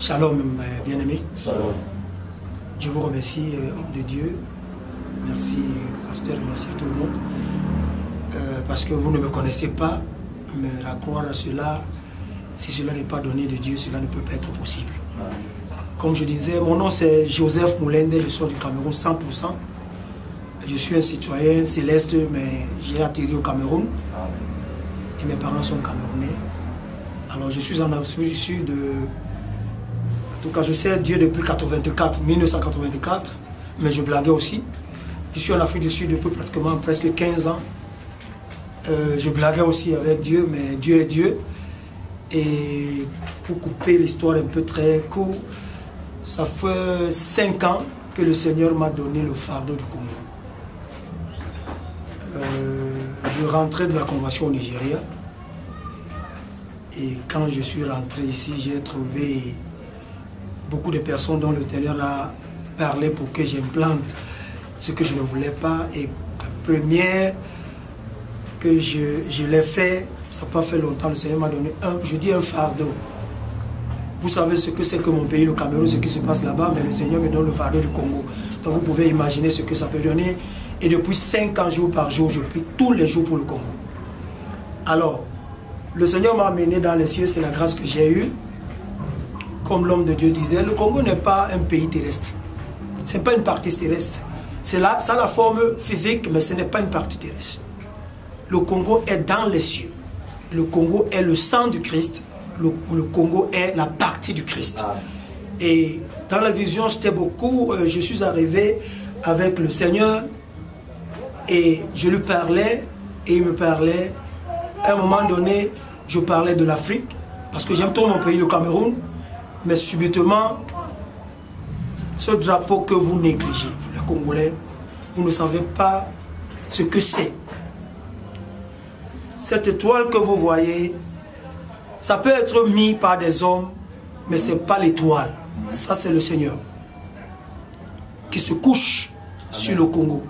Shalom, bien-aimés. Shalom. Je vous remercie, homme de Dieu. Merci, pasteur, merci à tout le monde. Parce que vous ne me connaissez pas, mais à croire à cela, si cela n'est pas donné de Dieu, cela ne peut pas être possible. Comme je disais, mon nom c'est Joseph Moulende, je suis du Cameroun 100%. Je suis un citoyen céleste, mais j'ai atterri au Cameroun. Et mes parents sont camerounais. Alors je suis en Afrique du Sud. En tout cas, je sais Dieu depuis 1984, mais je blaguais aussi. Je suis en Afrique du Sud depuis pratiquement presque 15 ans. Je blaguais aussi avec Dieu, mais Dieu est Dieu. Et pour couper l'histoire un peu très court, ça fait 5 ans que le Seigneur m'a donné le fardeau du Congo. Je rentrais de la convention au Nigeria. Et quand je suis rentré ici, j'ai trouvé beaucoup de personnes dont le Seigneur a parlé pour que j'implante ce que je ne voulais pas. Et la première que je l'ai fait, ça n'a pas fait longtemps, le Seigneur m'a donné un fardeau. Vous savez ce que c'est que mon pays, le Cameroun, ce qui se passe là-bas, mais le Seigneur me donne le fardeau du Congo. Donc vous pouvez imaginer ce que ça peut donner. Et depuis 5 ans, jour par jour, je prie tous les jours pour le Congo. Alors, le Seigneur m'a amené dans les cieux, c'est la grâce que j'ai eue. Comme l'homme de Dieu disait, le Congo n'est pas un pays terrestre. Ce n'est pas une partie terrestre. C'est là, ça a la forme physique, mais ce n'est pas une partie terrestre. Le Congo est dans les cieux. Le Congo est le sang du Christ. Le Congo est la partie du Christ. Et dans la vision, j'étais beaucoup, je suis arrivé avec le Seigneur et je lui parlais et il me parlait. À un moment donné, je parlais de l'Afrique parce que j'aime trop mon pays, le Cameroun, mais subitement, ce drapeau que vous négligez, vous les Congolais, vous ne savez pas ce que c'est. Cette étoile que vous voyez, ça peut être mis par des hommes, mais ce n'est pas l'étoile. Ça, c'est le Seigneur qui se couche sur le Congo.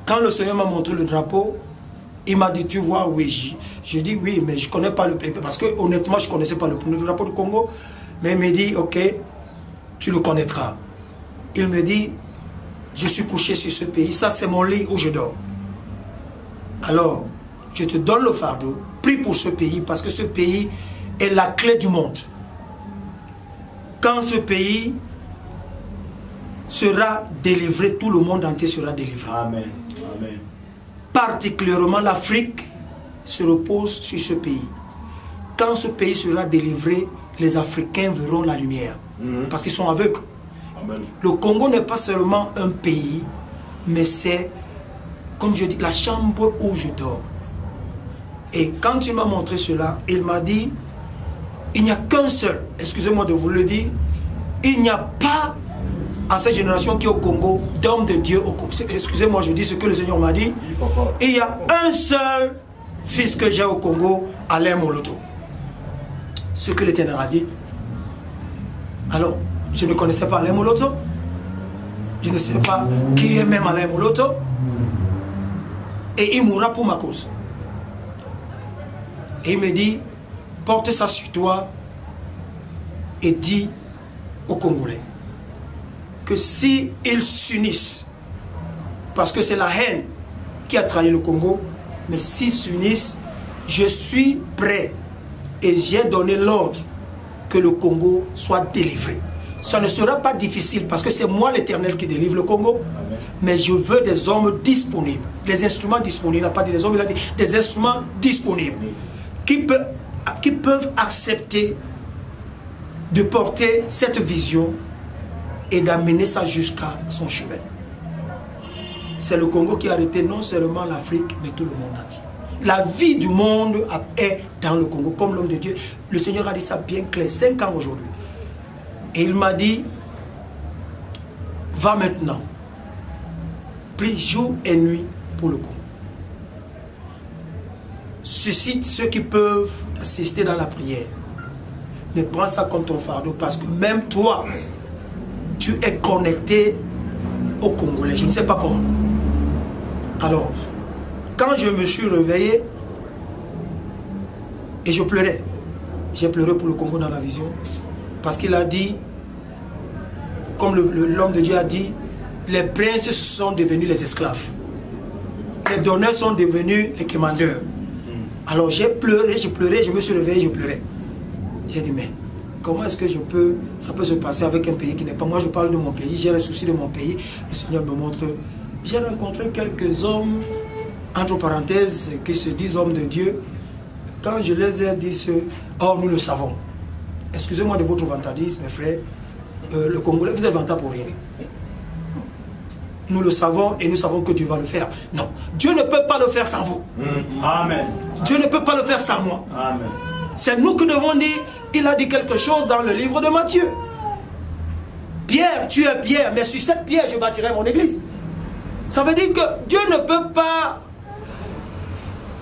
Quand le Seigneur m'a montré le drapeau, il m'a dit, tu vois, oui. Je dis oui, mais je ne connais pas le pays. Parce que honnêtement, je ne connaissais pas le drapeau du Congo. Mais il me dit, ok, tu le connaîtras. Il me dit, je suis couché sur ce pays. Ça, c'est mon lit où je dors. Alors, je te donne le fardeau. Prie pour ce pays parce que ce pays est la clé du monde. Quand ce pays sera délivré, tout le monde entier sera délivré. Amen. Amen. Particulièrement l'Afrique se repose sur ce pays. Quand ce pays sera délivré, les Africains verront la lumière. Parce qu'ils sont aveugles. Amen. Le Congo n'est pas seulement un pays, mais c'est, comme je dis, la chambre où je dors. Et quand il m'a montré cela, il m'a dit, il n'y a qu'un seul, excusez-moi de vous le dire, il n'y a pas en cette génération qui est au Congo d'homme de Dieu au Congo. Excusez-moi, je dis ce que le Seigneur m'a dit. Il y a un seul fils que j'ai au Congo, Alain Moloto. Ce que l'Éternel a dit. Alors, je ne connaissais pas Alain Moloto. Je ne sais pas qui est même Alain Moloto. Et il mourra pour ma cause. Et il me dit, porte ça sur toi et dis aux Congolais que si ils s'unissent, parce que c'est la haine qui a trahi le Congo, mais s'ils s'unissent, je suis prêt et j'ai donné l'ordre que le Congo soit délivré. Ça ne sera pas difficile parce que c'est moi l'Éternel qui délivre le Congo. Amen. Mais je veux des hommes disponibles, des instruments disponibles. Il n'a pas dit des hommes, il a dit des instruments disponibles qui peuvent accepter de porter cette vision et d'amener ça jusqu'à son chemin. C'est le Congo qui a arrêté non seulement l'Afrique, mais tout le monde entier. La vie du monde est dans le Congo, comme l'homme de Dieu. Le Seigneur a dit ça bien clair, 5 ans aujourd'hui. Et il m'a dit, va maintenant, prie jour et nuit pour le Congo. Suscite ceux qui peuvent assister dans la prière. Mais prends ça comme ton fardeau parce que même toi, tu es connecté aux Congolais. Je ne sais pas comment. Alors, quand je me suis réveillé, et je pleurais. J'ai pleuré pour le Congo dans la vision. Parce qu'il a dit, comme l'homme de Dieu a dit, les princes sont devenus les esclaves. Les donneurs sont devenus les commandeurs. Alors j'ai pleuré, je me suis réveillé, je pleurais. J'ai dit, mais comment est-ce que ça peut se passer avec un pays qui n'est pas... Moi je parle de mon pays, j'ai le souci de mon pays. Le Seigneur me montre... J'ai rencontré quelques hommes, entre parenthèses, qui se disent hommes de Dieu. Quand je les ai dit, oh nous le savons. Excusez-moi de votre vantardise, mes frères. Le Congolais, vous êtes vantard pour rien. Nous le savons et nous savons que Dieu va le faire. Non, Dieu ne peut pas le faire sans vous. Amen. Dieu ne peut pas le faire sans moi. Amen. C'est nous qui devons dire, il a dit quelque chose dans le livre de Matthieu. Pierre, tu es Pierre, mais sur cette pierre, je bâtirai mon église. Ça veut dire que Dieu ne peut pas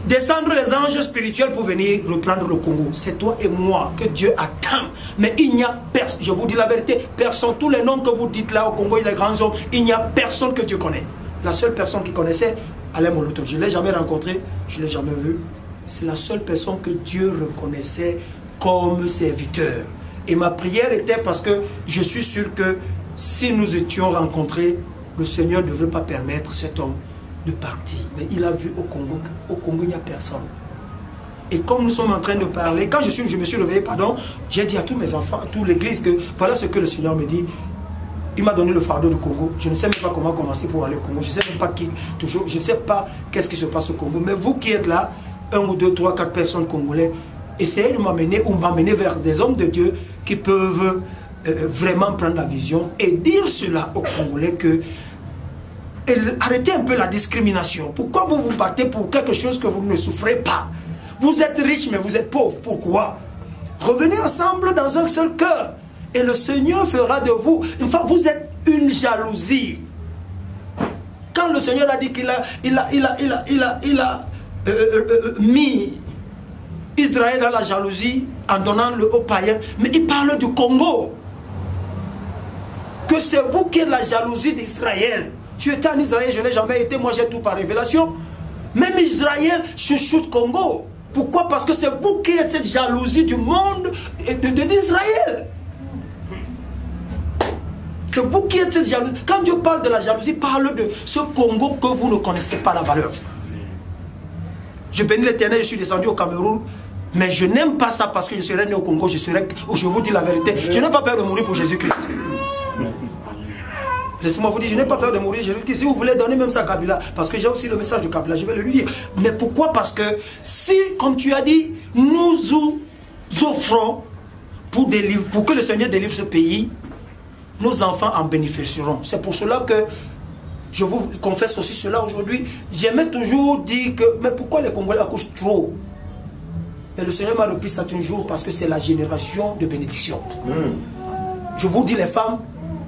descendre les anges spirituels pour venir reprendre le Congo. C'est toi et moi que Dieu attend. Mais il n'y a personne, je vous dis la vérité, personne, tous les noms que vous dites là au Congo, il y a des grands hommes, il n'y a personne que Dieu connaît. La seule personne qui connaissait, Alain Moloto, je ne l'ai jamais rencontré, je ne l'ai jamais vu. C'est la seule personne que Dieu reconnaissait comme serviteur. Et ma prière était parce que je suis sûr que si nous étions rencontrés, le Seigneur ne devrait pas permettre cet homme de partir. Mais il a vu au Congo il n'y a personne. Et comme nous sommes en train de parler, quand je me suis réveillé, pardon, j'ai dit à tous mes enfants, à toute l'église, que voilà ce que le Seigneur me dit. Il m'a donné le fardeau du Congo. Je ne sais même pas comment commencer pour aller au Congo. Je ne sais même pas qui, toujours, je ne sais pas qu'est-ce qui se passe au Congo. Mais vous qui êtes là, 1 ou 2, 3, 4 personnes congolais, essayez de m'amener ou m'amener vers des hommes de Dieu qui peuvent vraiment prendre la vision et dire cela aux Congolais que arrêtez un peu la discrimination. Pourquoi vous vous battez pour quelque chose que vous ne souffrez pas? Vous êtes riche mais vous êtes pauvre. Pourquoi? Revenez ensemble dans un seul cœur et le Seigneur fera de vous. Enfin, vous êtes une jalousie. Quand le Seigneur a dit qu'il a mis Israël dans la jalousie en donnant le haut païen, mais il parle du Congo. Que c'est vous qui êtes la jalousie d'Israël. Tu étais en Israël, je n'ai jamais été, moi j'ai tout par révélation. Même Israël chouchoute Congo. Pourquoi? Parce que c'est vous qui êtes cette jalousie du monde d'Israël. C'est vous qui êtes cette jalousie. Quand Dieu parle de la jalousie, parle de ce Congo que vous ne connaissez pas la valeur. Je bénis l'Éternel, je suis descendu au Cameroun, mais je n'aime pas ça parce que je serais né au Congo, je vous dis la vérité, je n'ai pas peur de mourir pour Jésus-Christ. Laissez-moi vous dire, je n'ai pas peur de mourir Jésus-Christ. Si vous voulez donner même ça à Kabila, parce que j'ai aussi le message de Kabila, je vais le lui dire. Mais pourquoi? Parce que si, comme tu as dit, nous offrons pour que le Seigneur délivre ce pays, nos enfants en bénéficieront. C'est pour cela que je vous confesse aussi cela aujourd'hui. J'aimais toujours dire que, mais pourquoi les Congolais accouchent trop? Mais le Seigneur m'a repris ça un jour parce que c'est la génération de bénédiction. Je vous dis les femmes,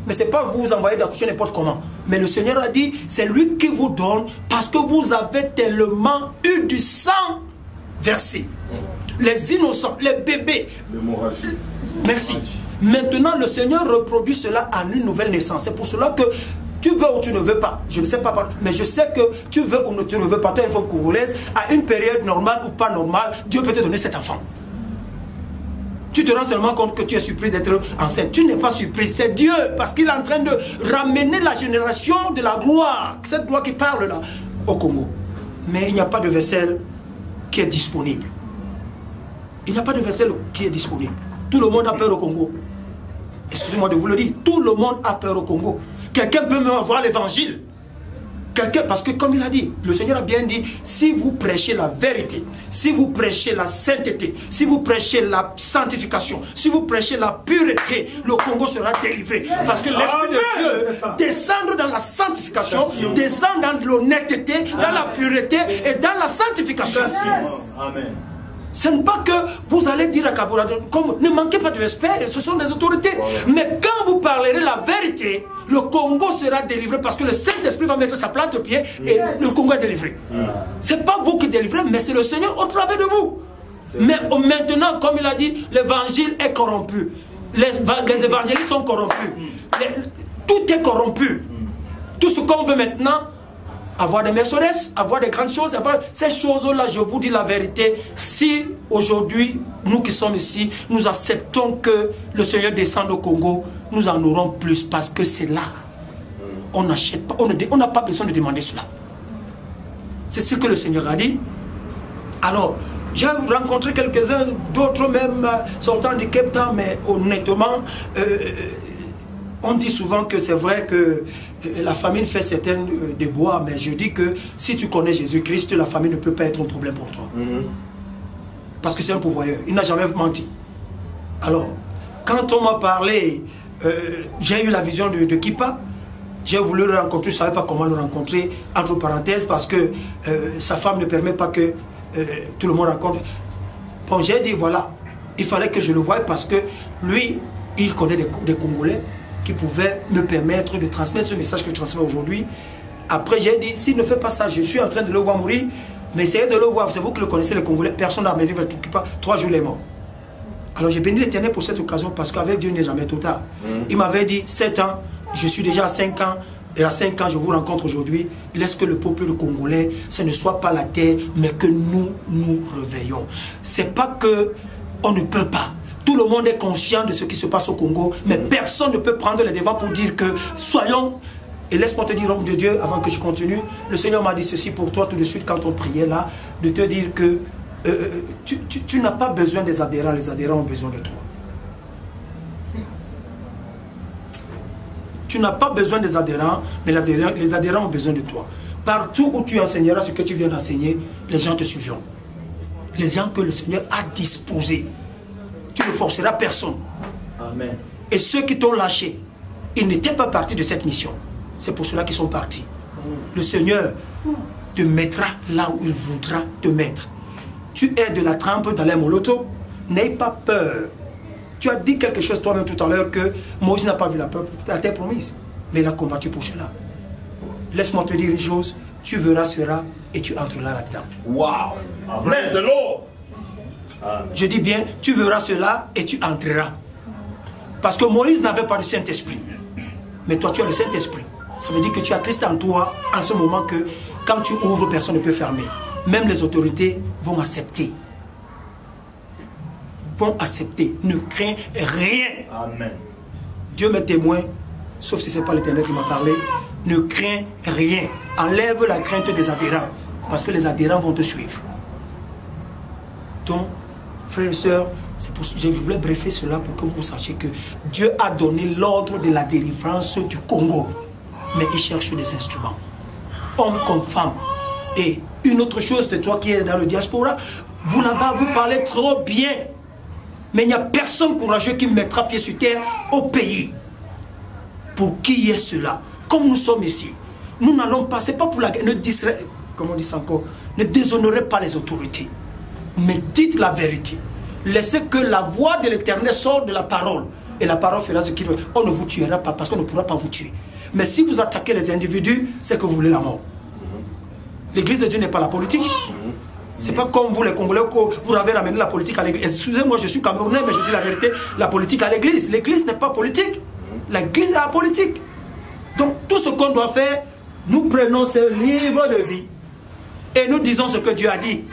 mais ce n'est pas vous envoyer d'accoucher n'importe comment. Mais le Seigneur a dit, c'est lui qui vous donne parce que vous avez tellement eu du sang versé. Les innocents, les bébés. L'hémorragie. Merci. Maintenant, le Seigneur reproduit cela en une nouvelle naissance. C'est pour cela que tu veux ou tu ne veux pas, je ne sais pas, mais je sais que tu veux ou tu ne veux pas, tu es une femme congolaise, à une période normale ou pas normale, Dieu peut te donner cet enfant. Tu te rends seulement compte que tu es surprise d'être enceinte. Tu n'es pas surprise, c'est Dieu, parce qu'il est en train de ramener la génération de la gloire, cette gloire qui parle là, au Congo. Mais il n'y a pas de vaisselle qui est disponible. Il n'y a pas de vaisselle qui est disponible. Tout le monde a peur au Congo. Excusez-moi de vous le dire, tout le monde a peur au Congo. Quelqu'un peut même avoir l'évangile. Parce que comme il a dit, le Seigneur a bien dit, si vous prêchez la vérité, si vous prêchez la sainteté, si vous prêchez la sanctification, si vous prêchez la pureté, le Congo sera délivré. Parce que l'Esprit de Dieu descend dans la sanctification, descend dans l'honnêteté, dans la pureté et dans la sanctification. Amen. Ce n'est pas que vous allez dire à Kabila, ne manquez pas de respect, ce sont des autorités. Mais quand vous parlerez la vérité, le Congo sera délivré parce que le Saint-Esprit va mettre sa plante au pied et le Congo est délivré. Ce n'est pas vous qui délivrez, mais c'est le Seigneur au travers de vous. Mais maintenant, comme il a dit, l'évangile est corrompu. Les évangélistes sont corrompus. Tout est corrompu. Tout ce qu'on veut maintenant, avoir des Mercedes, avoir des grandes choses, avoir ces choses-là, je vous dis la vérité, si aujourd'hui, nous qui sommes ici, nous acceptons que le Seigneur descende au Congo, nous en aurons plus parce que c'est là. On n'achète pas, on n'a pas besoin de demander cela. C'est ce que le Seigneur a dit. Alors, j'ai rencontré quelques-uns, d'autres même sortant du Cape Town, mais honnêtement, on dit souvent que c'est vrai que la famine fait certaines déboires, mais je dis que si tu connais Jésus-Christ, la famine ne peut pas être un problème pour toi. Parce que c'est un pourvoyeur, il n'a jamais menti. Alors, quand on m'a parlé, j'ai eu la vision de Kipa, j'ai voulu le rencontrer, je ne savais pas comment le rencontrer, entre parenthèses, parce que sa femme ne permet pas que tout le monde rencontre. Bon, j'ai dit, voilà, il fallait que je le voie parce que lui, il connaît des Congolais qui pouvaient me permettre de transmettre ce message que je transmets aujourd'hui. Après, j'ai dit, s'il ne fait pas ça, je suis en train de le voir mourir, mais essayez de le voir, c'est vous qui le connaissez, les Congolais, personne n'a amené vers tout Kipa, 3 jours il est mort. Alors j'ai béni l'Éternel pour cette occasion parce qu'avec Dieu, il n'est jamais trop tard. Il m'avait dit, 7 ans, je suis déjà à 5 ans, et à 5 ans, je vous rencontre aujourd'hui. Laisse que le peuple congolais, ce ne soit pas la terre, mais que nous nous réveillons. C'est pas que on ne peut pas. Tout le monde est conscient de ce qui se passe au Congo, mais personne ne peut prendre les devants pour dire que soyons. Et laisse-moi te dire, homme de Dieu, avant que je continue, le Seigneur m'a dit ceci pour toi tout de suite quand on priait là, de te dire que tu n'as pas besoin des adhérents, les adhérents ont besoin de toi. Tu n'as pas besoin des adhérents, mais les adhérents ont besoin de toi. Partout où tu enseigneras ce que tu viens d'enseigner, les gens te suivront. Les gens que le Seigneur a disposés. Tu ne forceras personne. Amen. Et ceux qui t'ont lâché, ils n'étaient pas partis de cette mission. C'est pour cela qu'ils sont partis. Le Seigneur te mettra là où il voudra te mettre. Tu es de la trempe dans les molotos. N'aie pas peur. Tu as dit quelque chose toi-même tout à l'heure que Moïse n'a pas vu la terre promise. Mais il a combattu pour cela. Laisse-moi te dire une chose. Tu verras cela et tu entreras là-dedans. Wow. Bless the Lord. Je dis bien, tu verras cela et tu entreras. Parce que Moïse n'avait pas de Saint-Esprit. Mais toi, tu as le Saint-Esprit. Ça veut dire que tu as Christ en toi en ce moment que quand tu ouvres, personne ne peut fermer. Même les autorités vont accepter. Vont accepter. Ne crains rien. Amen. Dieu m'est témoin, sauf si ce n'est pas l'Éternel qui m'a parlé. Ne crains rien. Enlève la crainte des adhérents. Parce que les adhérents vont te suivre. Donc, frères et sœurs, je voulais briefer cela pour que vous sachiez que Dieu a donné l'ordre de la délivrance du Congo. Mais il cherche des instruments. Hommes comme femmes. Et une autre chose, de toi qui es dans le diaspora, vous là-bas, vous parlez trop bien. Mais il n'y a personne courageux qui mettra pied sur terre au pays. Pour qui est cela? Comme nous sommes ici. Nous n'allons pas, c'est pas pour la guerre. Comment on dit ça encore? Ne déshonorez pas les autorités. Mais dites la vérité. Laissez que la voix de l'Éternel sorte de la parole. Et la parole fera ce qu'il veut. On ne vous tuera pas parce qu'on ne pourra pas vous tuer. Mais si vous attaquez les individus, c'est que vous voulez la mort. L'église de Dieu n'est pas la politique. C'est pas comme vous les Congolais que vous avez ramené la politique à l'église. Excusez-moi, je suis Camerounais, mais je dis la vérité, la politique à l'église. L'église n'est pas politique. L'église est apolitique. Donc tout ce qu'on doit faire, nous prenons ce livre de vie. Et nous disons ce que Dieu a dit.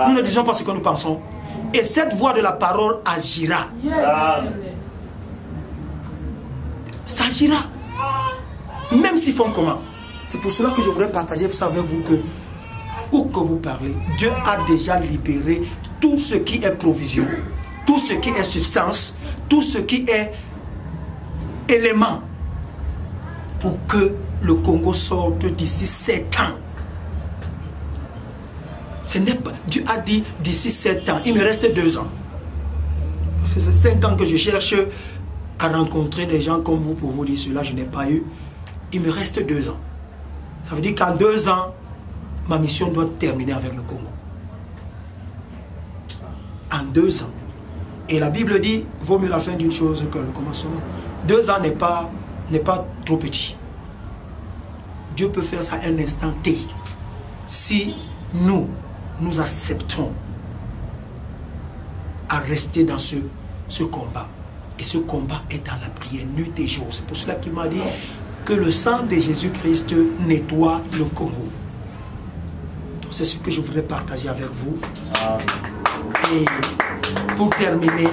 Nous ne disons pas ce que nous pensons. Et cette voix de la parole agira. Ça agira. Même s'ils font comment. C'est pour cela que je voudrais partager ça avec vous que, où que vous parlez, Dieu a déjà libéré tout ce qui est provision, tout ce qui est substance, tout ce qui est élément pour que le Congo sorte d'ici 7 ans. Ce n'est pas, Dieu a dit d'ici 7 ans, il me reste 2 ans. Ça fait 5 ans que je cherche à rencontrer des gens comme vous pour vous dire cela, je n'ai pas eu. Il me reste 2 ans. Ça veut dire qu'en 2 ans, ma mission doit terminer avec le Congo. En 2 ans. Et la Bible dit, vaut mieux la fin d'une chose que le commencement. 2 ans n'est pas trop petit. Dieu peut faire ça à un instant T. Si nous acceptons à rester dans ce combat. Et ce combat est dans la prière nuit et jour. C'est pour cela qu'il m'a dit que le sang de Jésus-Christ nettoie le Congo. C'est ce que je voudrais partager avec vous. Et pour terminer,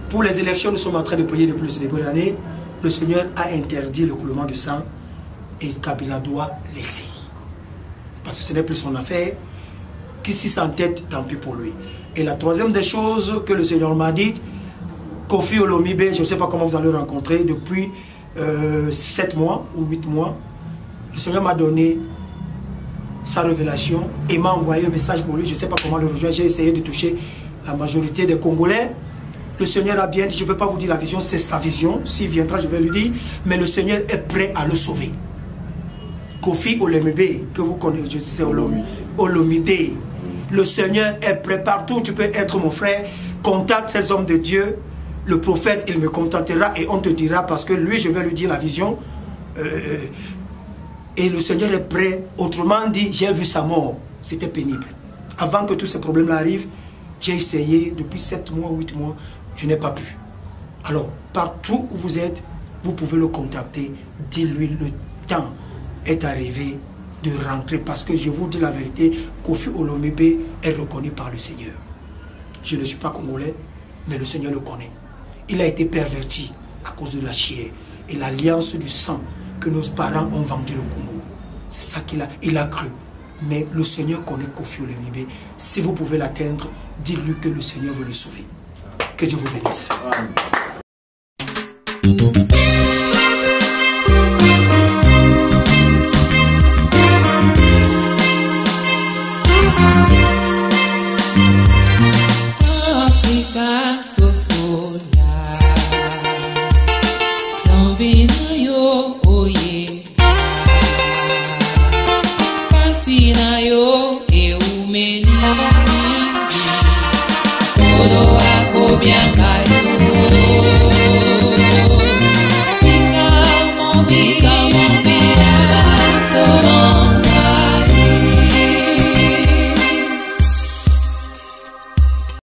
pour les élections, nous sommes en train de prier depuis le début de l'année. Le Seigneur a interdit le coulement de sang et Kabila doit laisser. Parce que ce n'est plus son affaire. Qui s'y s'entête, tant pis pour lui. Et la troisième des choses que le Seigneur m'a dit, Kofi Olomide, je ne sais pas comment vous allez le rencontrer, depuis 7 mois ou 8 mois, le Seigneur m'a donné sa révélation et m'a envoyé un message pour lui. Je ne sais pas comment le rejoindre. J'ai essayé de toucher la majorité des Congolais. Le Seigneur a bien dit, je ne peux pas vous dire la vision, c'est sa vision. S'il viendra, je vais lui dire, mais le Seigneur est prêt à le sauver. Kofi Olomide, que vous connaissez, c'est Olomide. Le Seigneur est prêt partout. Tu peux être mon frère. Contacte ces hommes de Dieu. Le prophète, il me contactera et on te dira parce que lui, je vais lui dire la vision. Et le Seigneur est prêt. Autrement dit, j'ai vu sa mort. C'était pénible. Avant que tous ces problèmes arrivent, j'ai essayé depuis 7 mois, 8 mois. Je n'ai pas pu. Alors, partout où vous êtes, vous pouvez le contacter. Dis-lui, le temps est arrivé de rentrer. Parce que je vous dis la vérité, Kofi Olomide est reconnu par le Seigneur. Je ne suis pas congolais, mais le Seigneur le connaît. Il a été perverti à cause de la chair et l'alliance du sang que nos parents ont vendu le Congo. C'est ça qu'il a cru. Mais le Seigneur connaît Kofi Olomide. Si vous pouvez l'atteindre, dites-lui que le Seigneur veut le sauver. Que Dieu vous bénisse. Africa sosola tambina yo oye pasina yo eumeni todo ako bianca yo